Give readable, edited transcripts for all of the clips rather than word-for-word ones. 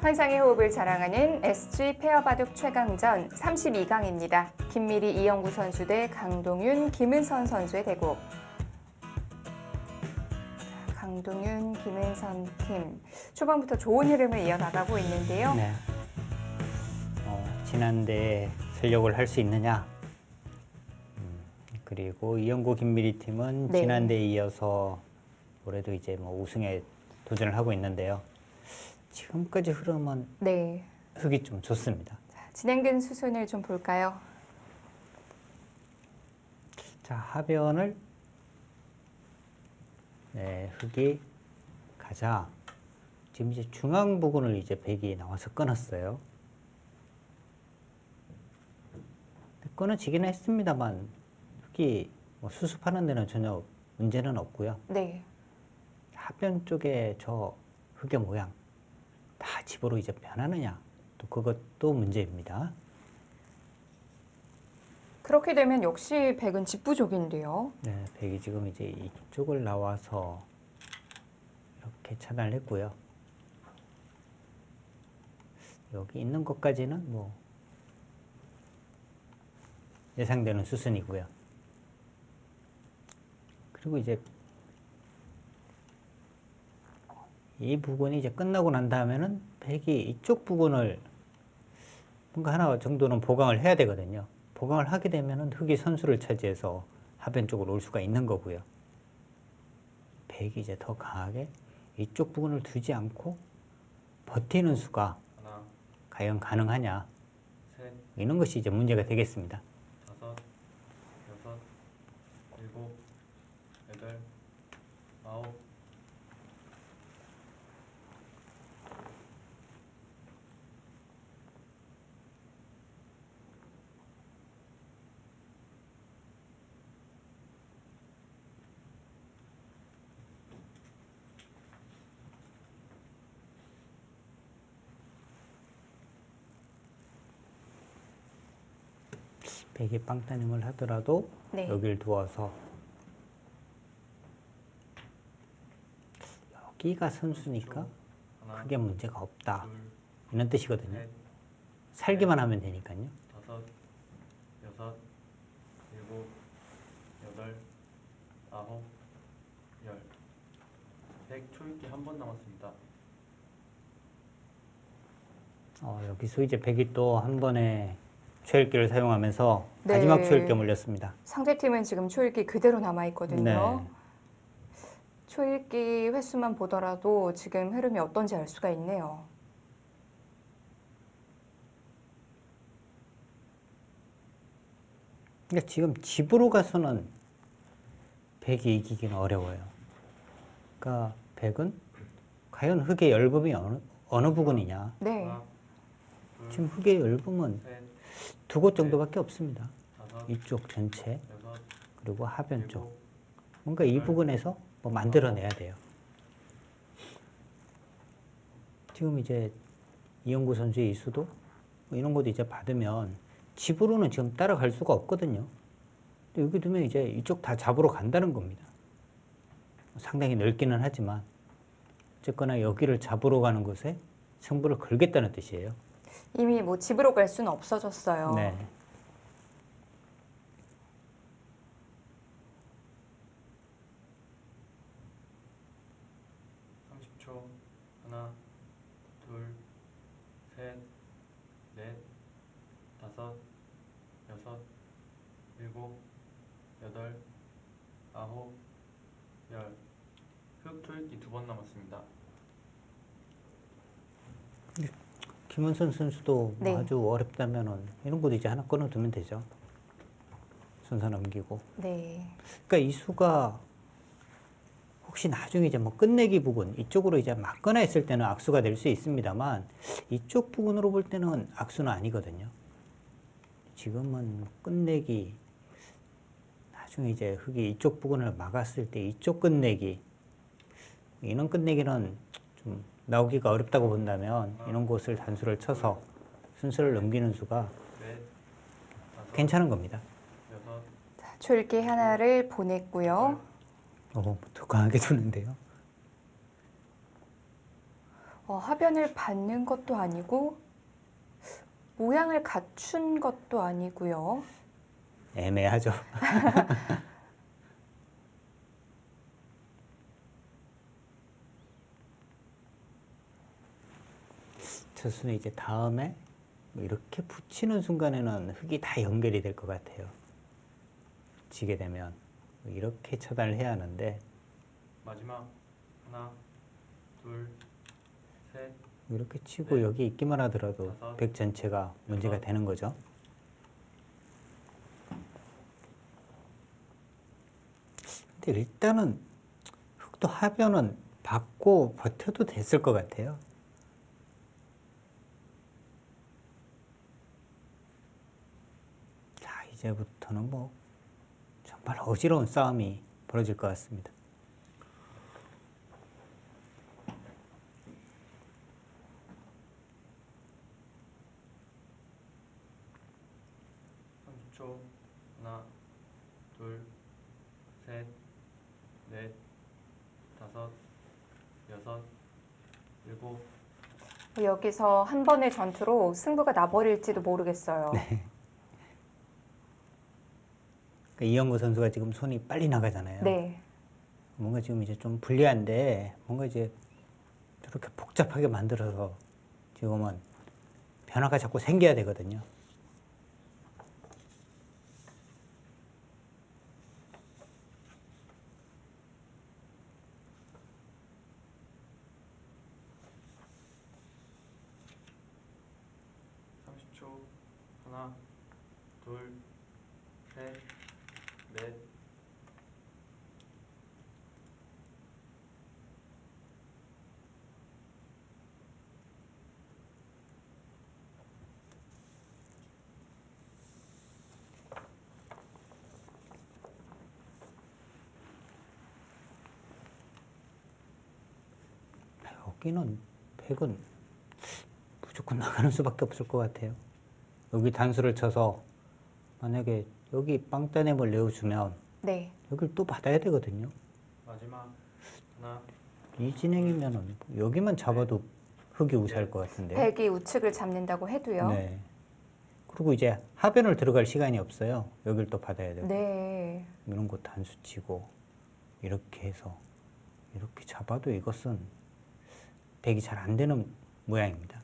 환상의 호흡을 자랑하는 SG 페어바둑 최강전 32강입니다. 김미리, 이영구 선수 대 강동윤, 김은선 선수의 대국. 강동윤, 김은선 팀. 초반부터 좋은 흐름을 이어나가고 있는데요. 네. 지난대에 설력을 할 수 있느냐. 그리고 이영구, 김미리 팀은 네. 지난대에 이어서 올해도 이제 뭐 우승에 도전을 하고 있는데요. 지금까지 흐름은 네. 흙이 좀 좋습니다. 자, 진행된 수순을 좀 볼까요? 자, 하변을 흙이 가자. 지금 이제 중앙 부분을 이제 백이 나와서 끊었어요. 끊어지기는 했습니다만 흙이 뭐 수습하는 데는 전혀 문제는 없고요. 네. 하변 쪽에 저 흙의 모양 다 집으로 이제 변하느냐, 또 그것도 문제입니다. 그렇게 되면 역시 백은 집부족인데요. 네, 백이 지금 이제 이쪽을 나와서 이렇게 차단을 했고요. 여기 있는 것까지는 뭐 예상되는 수순이고요. 그리고 이제 이 부분이 이제 끝나고 난 다음에는 백이 이쪽 부분을 뭔가 하나 정도는 보강을 해야 되거든요. 보강을 하게 되면은 흙이 선수를 차지해서 하변 쪽으로 올 수가 있는 거고요. 백이 이제 더 강하게 이쪽 부분을 두지 않고 버티는 수가 과연 가능하냐, 셋, 이런 것이 이제 문제가 되겠습니다. 다섯, 여섯, 일곱, 여덟, 아홉. 백이 빵 따님을 하더라도 네. 여기를 두어서 여기가 선수니까 하나, 크게 문제가 없다, 둘, 이런 뜻이거든요. 셋, 살기만 하면 되니까요. 다섯, 여섯, 일곱, 여덟, 아홉, 열. 100 초읽기 한 번 남았습니다. 여기서 이제 백이 또 한 번에 초읽기를 사용하면서 네. 마지막 초읽기에 몰렸습니다. 상대팀은 지금 초읽기 그대로 남아있거든요. 네. 초읽기 횟수만 보더라도 지금 흐름이 어떤지 알 수가 있네요. 그러니까 지금 집으로 가서는 백이 이기기는 어려워요. 그러니까 백은 과연 흙의 열범이 어느 부분이냐. 네. 하나, 둘, 지금 흙의 열범은 셋, 두 곳 정도밖에 없습니다. 다섯, 이쪽 전체, 여섯, 그리고 하변 일곱, 쪽. 뭔가 이 부분에서 뭐 만들어내야 돼요. 지금 이제 이영구 선수의 이 수도 뭐 이런 것도 이제 받으면 집으로는 지금 따라갈 수가 없거든요. 근데 여기 두면 이제 이쪽 다 잡으러 간다는 겁니다. 상당히 넓기는 하지만 어쨌거나 여기를 잡으러 가는 것에 승부를 걸겠다는 뜻이에요. 이미 뭐 집으로 갈 수는 없어졌어요. 네. 초. 하나, 둘, 셋, 넷, 다섯, 여섯, 일곱, 여덟, 아홉, 열. 흙 초읽기 2번 남았습니다. 김은선 선수도 네. 뭐 아주 어렵다면은 이런 것도 이제 하나 끊어두면 되죠. 순서 넘기고. 네. 그러니까 이 수가 혹시 나중에 이제 뭐 끝내기 부분 이쪽으로 이제 맞거나 했을 때는 악수가 될 수 있습니다만 이쪽 부분으로 볼 때는 악수는 아니거든요. 지금은 끝내기, 나중에 이제 흙이 이쪽 부분을 막았을 때 이쪽 끝내기, 이런 끝내기는 좀 나오기가 어렵다고 본다면 이런 곳을 단수를 쳐서 순서를 넘기는 수가 넷, 다섯, 괜찮은 겁니다. 여섯, 자, 초읽기 하나를 보냈고요. 더 강하게 두는데요. 하변을 받는 것도 아니고 모양을 갖춘 것도 아니고요. 애매하죠. 첫순에 이제 다음에 뭐 이렇게 붙이는 순간에는 흙이 다 연결이 될 것 같아요. 지게 되면 뭐 이렇게 처단을 해야 하는데 마지막 하나, 둘, 셋, 이렇게 치고 네. 여기 있기만 하더라도 다섯, 백 전체가 문제가 여섯. 되는 거죠. 근데 일단은 흙도 하변은 받고 버텨도 됐을 것 같아요. 자, 이제부터는 뭐 정말 어지러운 싸움이 벌어질 것 같습니다. 초 하나, 둘, 셋, 넷, 다섯, 여섯, 일곱. 여기서 한 번의 전투로 승부가 나버릴지도 모르겠어요. 그러니까 이영구 선수가 지금 손이 빨리 나가잖아요. 네. 뭔가 지금 이제 좀 불리한데 뭔가 이제 저렇게 복잡하게 만들어서 지금은 변화가 자꾸 생겨야 되거든요. 초 하나, 둘, 셋, 넷, 여기는 백은 무조건 나가는 수밖에 없을 것 같아요. 여기 단수를 쳐서 만약에 여기 빵따냄을 내어주면 네. 여기를 또 받아야 되거든요. 마지막 하나, 이 진행이면은 여기만 잡아도 흙이 우세할 것 같은데. 백이 우측을 잡는다고 해도요. 네. 그리고 이제 하변을 들어갈 시간이 없어요. 여기를 또 받아야 되고. 네. 이런 거 단수 치고 이렇게 해서 이렇게 잡아도 이것은 백이 잘 안 되는 모양입니다.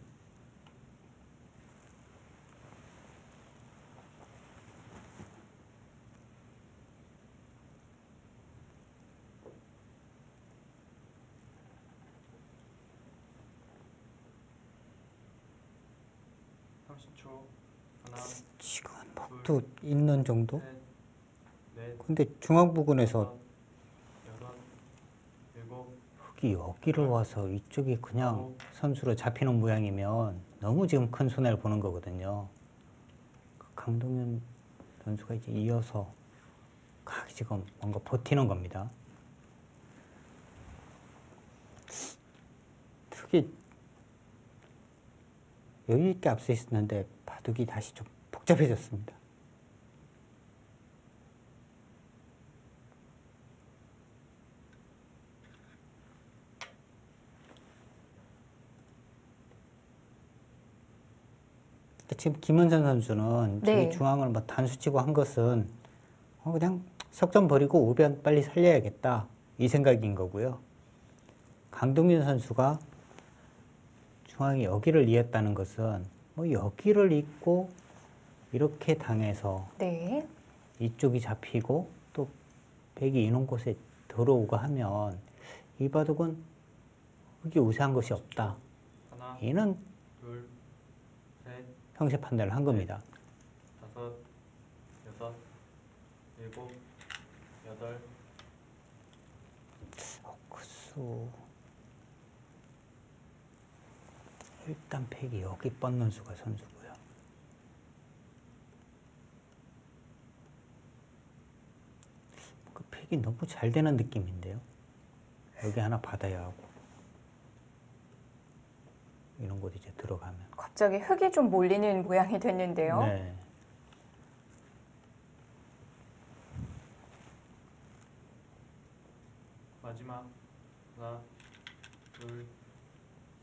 초 하나, 지금은 목도 있는 정도? 셋, 넷, 근데 중앙 부근에서 다섯, 여섯, 일곱, 흙이 여기를 와서 이쪽이 그냥 선수로 잡히는 모양이면 너무 지금 큰 손해를 보는 거거든요. 강동윤 선수가 이제 이어서 지금 뭔가 버티는 겁니다. 특히 여유 있게 앞서 있었는데 바둑이 다시 좀 복잡해졌습니다. 지금 김은선 선수는 네. 저기 중앙을 뭐 단수치고 한 것은 그냥 석점 버리고 오변 빨리 살려야겠다 이 생각인 거고요. 강동윤 선수가 중앙이 여기를 이었다는 것은 뭐 여기를 잇고 이렇게 당해서 네. 이쪽이 잡히고 또 백이 이런 곳에 들어오고 하면 이 바둑은 흙이 우세한 것이 없다. 하나, 이는 둘, 셋, 형세 판단을 한 겁니다. 다섯, 여섯, 일곱, 여덟. 옥수 일단 백이 여기 뻗는 수가 선수고요. 그 백이 너무 잘 되는 느낌인데요. 여기 하나 받아야 하고 이런 곳 이제 들어가면 갑자기 흙이 좀 몰리는 모양이 됐는데요. 네. 마지막 하나, 둘,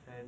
셋,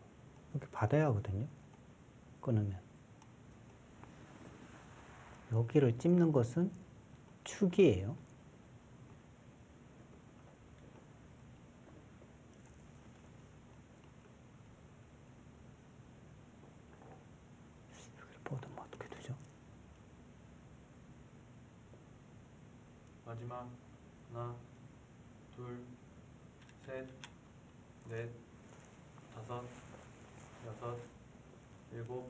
받아야 하거든요. 끊으면. 여기를 찝는 것은 축이에요. 여기를 뻗으면 어떻게 되죠? 마지막 하나, 둘, 셋, 넷, 다섯, 여섯, 일곱,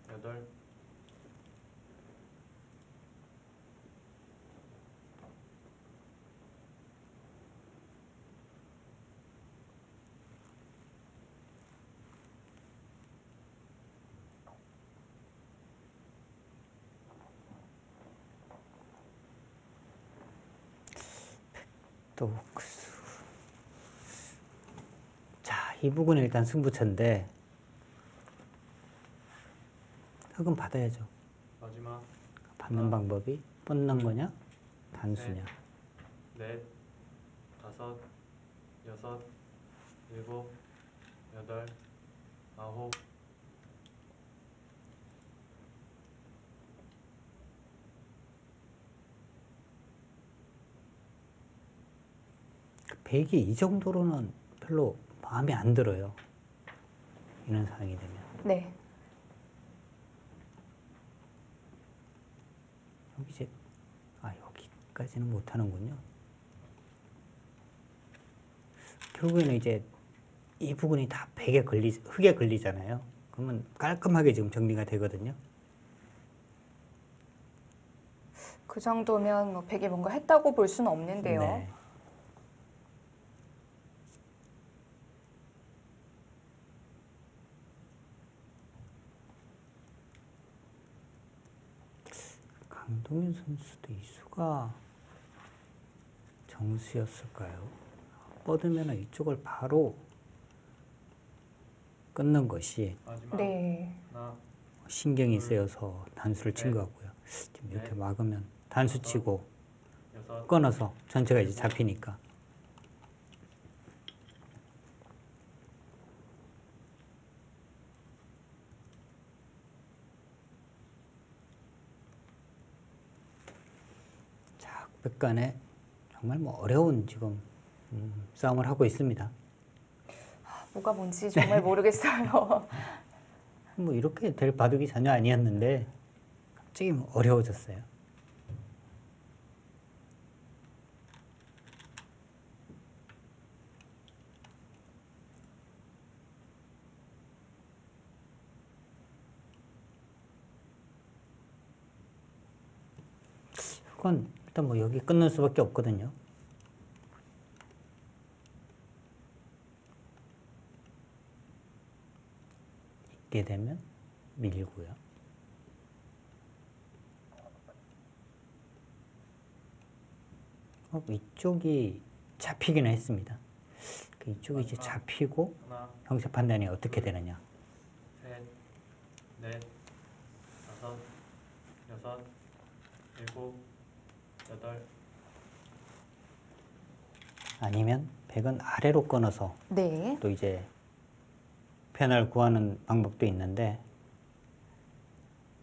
여덟. 또 자, 이 부분이 일단 승부처인데 흑은 받아야죠. 마지막 받는 방법이 뻗는 거냐 단수냐. 넷, 다섯, 여섯, 일곱, 여덟, 아홉. 백이 이 정도로는 별로 마음에 안 들어요. 이런 상황이 되면. 네. 여기 이제 여기까지는 못 하는군요. 결국에는 이제 이 부분이 다 흙에 걸리잖아요. 그러면 깔끔하게 지금 정리가 되거든요. 그 정도면 뭐 백이 뭔가 했다고 볼 수는 없는데요. 네. 강동윤 선수도 이 수가 정수였을까요? 뻗으면 이쪽을 바로 끊는 것이 마지막 네. 하나, 신경이 쓰여서 단수를 친 것 같고요. 지금 이렇게 막으면 단수 치고 여섯, 끊어서 전체가 이제 잡히니까. 자, 흑백 간에 정말 뭐 어려운 지금 싸움을 하고 있습니다. 뭐가 뭔지 정말 모르겠어요. 뭐 이렇게 될 바둑이 전혀 아니었는데 갑자기 뭐 어려워졌어요. 그건 일단 뭐 여기 끊는 수밖에 없거든요. 있게 되면 밀고요. 이쪽이 잡히기는 했습니다. 이쪽이 이제 잡히고 하나, 형세 판단이 어떻게 되느냐. 셋, 넷, 다섯, 여섯, 일곱, 여덟. 아니면 백은 아래로 끊어서 네. 또 이제 편을 구하는 방법도 있는데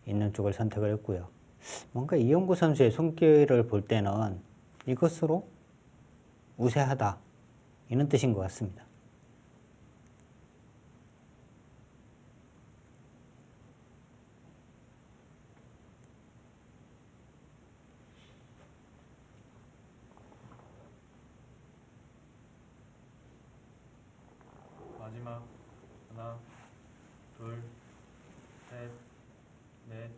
있는 쪽을 선택을 했고요. 뭔가 이영구 선수의 손길을 볼 때는 이것으로 우세하다 이런 뜻인 것 같습니다. 마지막 하나, 둘, 셋, 넷,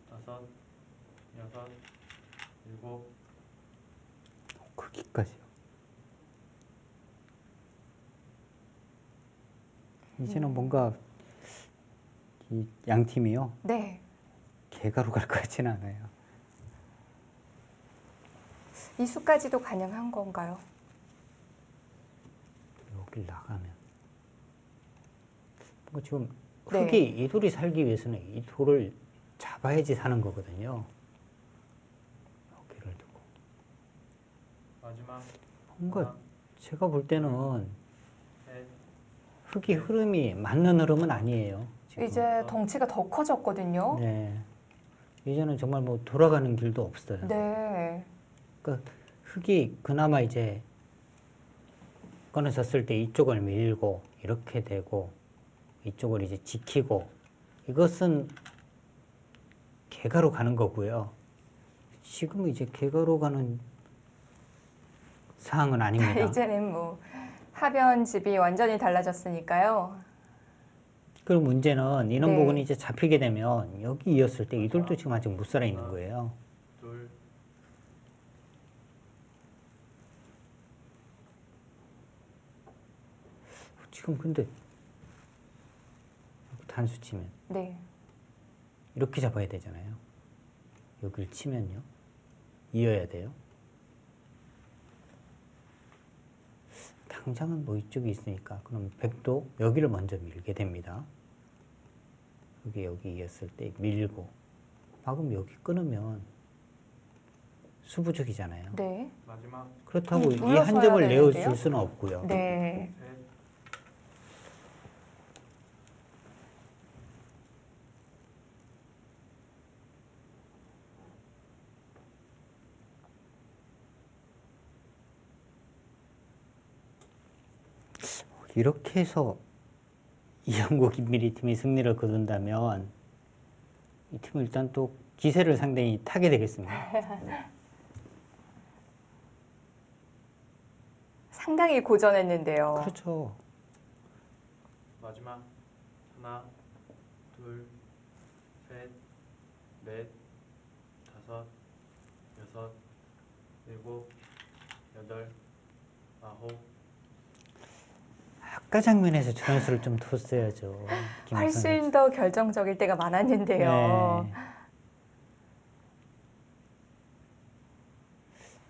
다섯, 여섯, 일곱. 거기까지요. 이제는 뭔가 이 양 팀이요 네. 개가로 갈 것 같지는 않아요. 이 수까지도 가능한 건가요? 여길 나가면 뭔가 지금 네. 흙이 이 돌이 살기 위해서는 이 돌을 잡아야지 사는 거거든요. 여기를 두고 마지막 뭔가 하나, 제가 볼 때는 셋, 흙이 흐름이 맞는 흐름은 아니에요. 지금. 이제 덩치가 더 커졌거든요. 네. 이제는 정말 뭐 돌아가는 길도 없어요. 네. 그러니까 흙이 그나마 이제 끊어졌을 때 이쪽을 밀고 이렇게 되고 이쪽을 이제 지키고 이것은 개가로 가는 거고요. 지금은 이제 개가로 가는 상황은 아닙니다. 이제는 뭐 하변집이 완전히 달라졌으니까요. 그럼 문제는 이런 네. 부분이 이제 잡히게 되면 여기 이었을 때 이들도 지금 아직 못 살아 있는 거예요. 둘, 지금 근데 단수 치면 네. 이렇게 잡아야 되잖아요. 여기를 치면요. 이어야 돼요. 당장은 뭐 이쪽이 있으니까 그럼 백도 여기를 먼저 밀게 됩니다. 여기 이었을 때 밀고 막으면 여기 끊으면 수부족이잖아요. 네. 마지막 그렇다고 이 눌러서야 한 점을 되는데요? 내어줄 수는 없고요. 네. 셋, 이렇게 해서 이영구 김미리 팀이 승리를 거둔다면 이 팀은 일단 또 기세를 상당히 타게 되겠습니다. 상당히 고전했는데요. 그렇죠. 마지막 하나, 둘, 셋, 넷, 다섯, 여섯, 일곱, 여덟, 아홉. 아까 장면에서 저런 수를 좀 뒀어야죠. 김선수. 훨씬 더 결정적일 때가 많았는데요. 네.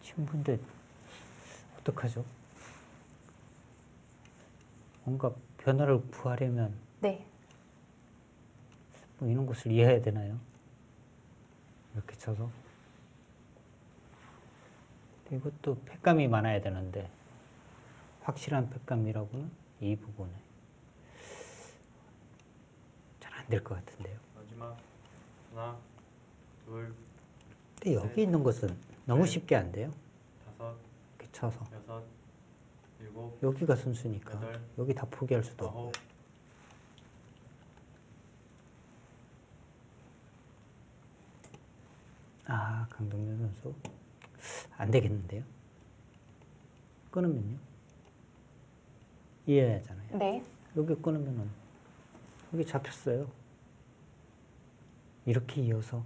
지금 근데 어떡하죠? 뭔가 변화를 구하려면 네. 뭐 이런 것을 이해해야 되나요? 이렇게 쳐서. 근데 이것도 팩감이 많아야 되는데 확실한 팩감이라고는 이 부분에 잘 안 될 것 같은데요. 마지막 하나, 둘, 근데 여기 있는 것은 너무 쉽게 안 돼요. 다섯, 이렇게 쳐서. 여섯, 일곱, 여기가 순수니까 여덟, 여기 다 포기할 수도 아홉. 없고. 아, 강동준 선수 안 되겠는데요? 끊으면요? 이해해야 하잖아요. 네. 여기 끊으면은 여기 잡혔어요. 이렇게 이어서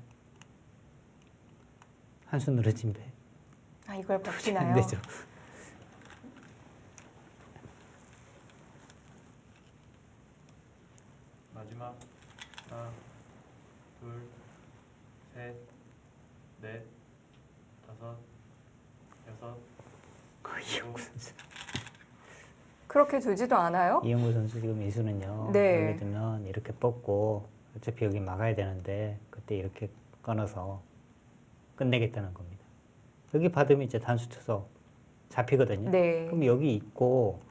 한 수 늘어진 배. 아, 이걸 안 버티나요? 되죠. 마지막 하나, 둘, 셋, 넷, 다섯, 여섯, 이영구 선수. 그렇게 두지도 않아요? 이영구 선수 지금 이 수는요. 네. 여기 두면 이렇게 뻗고 어차피 여기 막아야 되는데 그때 이렇게 끊어서 끝내겠다는 겁니다. 여기 받으면 이제 단수 쳐서 잡히거든요. 네. 그럼 여기 있고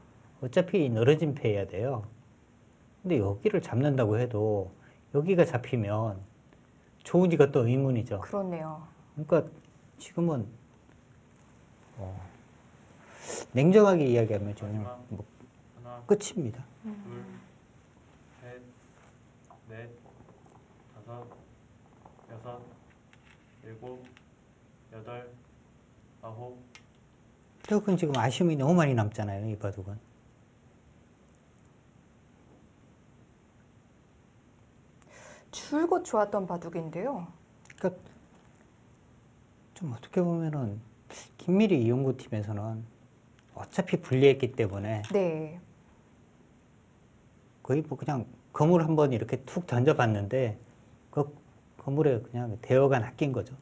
어차피 늘어진 패해야 돼요. 근데 여기를 잡는다고 해도 여기가 잡히면 좋으니까 또 의문이죠. 그렇네요. 그러니까 지금은 냉정하게 이야기하면 좀 마지막 뭐 하나, 끝입니다. 둘, 셋, 넷, 다섯, 여섯, 일곱, 여덟, 아홉. 그건 지금 아쉬움이 너무 많이 남잖아요, 이 바둑은. 줄곧 좋았던 바둑인데요. 그러니까 좀 어떻게 보면은 김미리 이용구 팀에서는 어차피 불리했기 때문에 네. 거의 뭐 그냥 거물 한번 이렇게 툭 던져봤는데 그 거물에 그냥 대어가 낚인 거죠.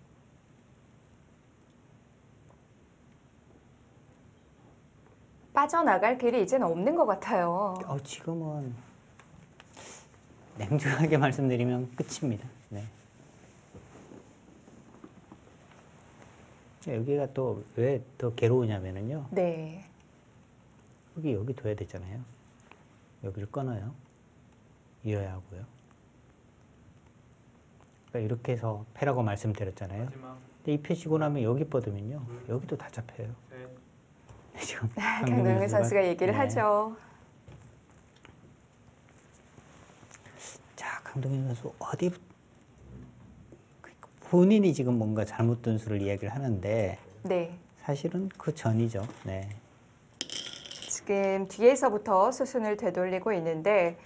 빠져나갈 길이 이제는 없는 것 같아요. 지금은 냉정하게 말씀드리면 끝입니다. 네. 여기가 또 왜 더 괴로우냐면은요. 네. 여기 둬야 되잖아요. 여기를 끊어요. 이어야 하고요. 그러니까 이렇게 해서 패라고 말씀드렸잖아요. 마지막 근데 이 패시고 나면 여기 뻗으면요. 여기도 다 잡혀요. 셋, 지금 강동윤 선수가 얘기를 네. 하죠. 자, 강동윤 선수 어디 본인이 지금 뭔가 잘못 둔 수를 이야기를 하는데 네. 사실은 그 전이죠. 네. 지금 뒤에서부터 수순을 되돌리고 있는데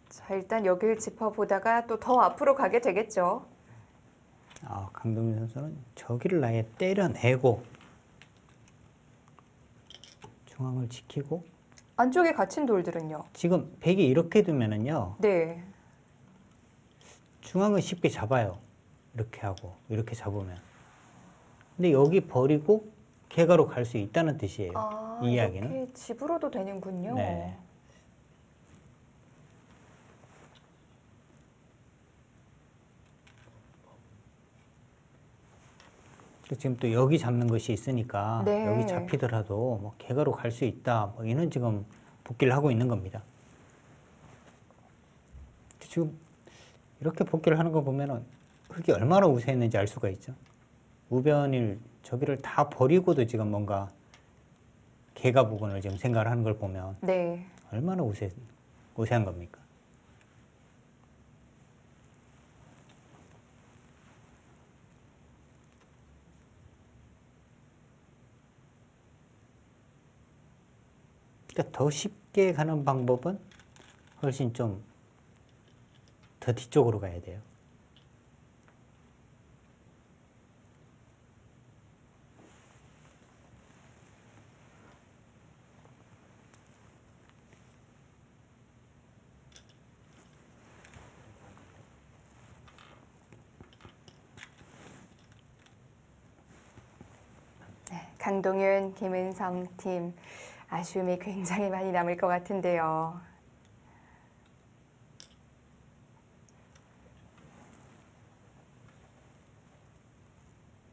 자, 일단 여기를 짚어보다가 또 더 앞으로 가게 되겠죠. 강동윤 선수는 저기를 아예 때려내고 중앙을 지키고 안쪽에 갇힌 돌들은요. 지금 백이 이렇게 두면은요. 네. 중앙은 쉽게 잡아요. 이렇게 하고 이렇게 잡으면. 근데 여기 버리고 개가로 갈 수 있다는 뜻이에요. 이 이야기는. 이렇게 집으로도 되는군요. 네. 지금 또 여기 잡는 것이 있으니까 네. 여기 잡히더라도 뭐 개가로 갈 수 있다. 뭐 이런 지금 복귀를 하고 있는 겁니다. 지금 이렇게 복귀를 하는 거 보면은 흙이 얼마나 우세했는지 알 수가 있죠. 우변일 저기를 다 버리고도 지금 뭔가 개가 부분을 지금 생각을 하는 걸 보면 네. 얼마나 우세한 겁니까? 그러니까 더 쉽게 가는 방법은 훨씬 좀 더 뒤쪽으로 가야 돼요. 네. 강동윤, 김은성 팀 아쉬움이 굉장히 많이 남을 것 같은데요.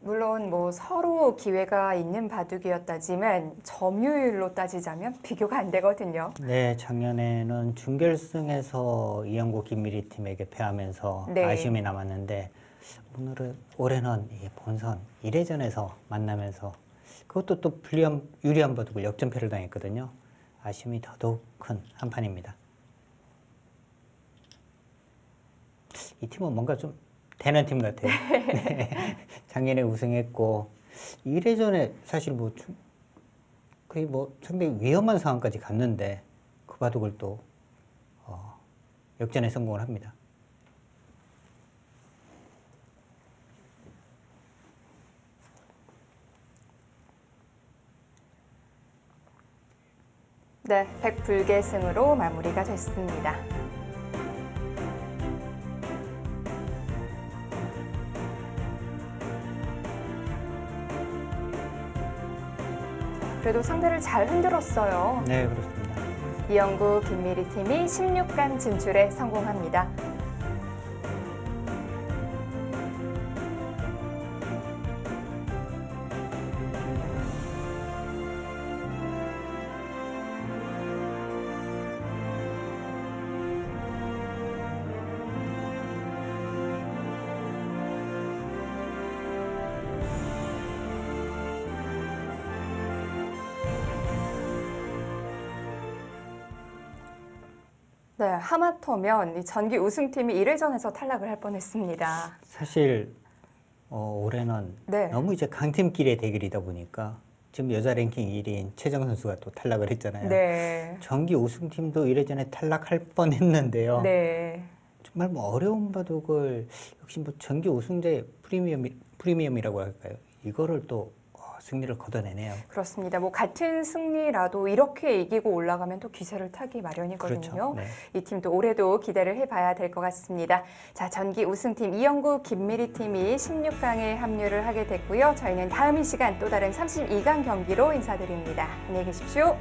물론 뭐 서로 기회가 있는 바둑이었다지만 점유율로 따지자면 비교가 안 되거든요. 네, 작년에는 준결승에서 이영구 김미리 팀에게 패하면서 네. 아쉬움이 남았는데 올해는 이 본선 1회전에서 만나면서 그것도 또 유리한 바둑을 역전패를 당했거든요. 아쉬움이 더더욱 큰 한판입니다. 이 팀은 뭔가 좀 되는 팀 같아요. 네. 작년에 우승했고 1회전에 사실 거의 상당히 위험한 상황까지 갔는데 그 바둑을 또 역전에 성공을 합니다. 네, 백불계승으로 마무리가 됐습니다. 그래도 상대를 잘 흔들었어요. 네, 그렇습니다. 이영구, 김미리 팀이 16강 진출에 성공합니다. 네, 하마터면 이 전기 우승팀이 1회전에서 탈락을 할 뻔했습니다. 사실 올해는 네. 너무 이제 강팀끼리의 대결이다 보니까 지금 여자 랭킹 1위인 최정 선수가 또 탈락을 했잖아요. 네. 정기 우승팀도 1회전에 탈락할 뻔했는데요. 네. 정말 어려운 바둑을 역시 정기 우승자의 프리미엄이라고 할까요? 이거를 또 승리를 거둬내네요. 그렇습니다. 같은 승리라도 이렇게 이기고 올라가면 또 기세를 타기 마련이거든요. 그렇죠. 네. 이 팀도 올해도 기대를 해봐야 될 것 같습니다. 자, 전기 우승팀 이영구, 김미리 팀이 16강에 합류를 하게 됐고요. 저희는 다음 이 시간 또 다른 32강 경기로 인사드립니다. 안녕히 계십시오.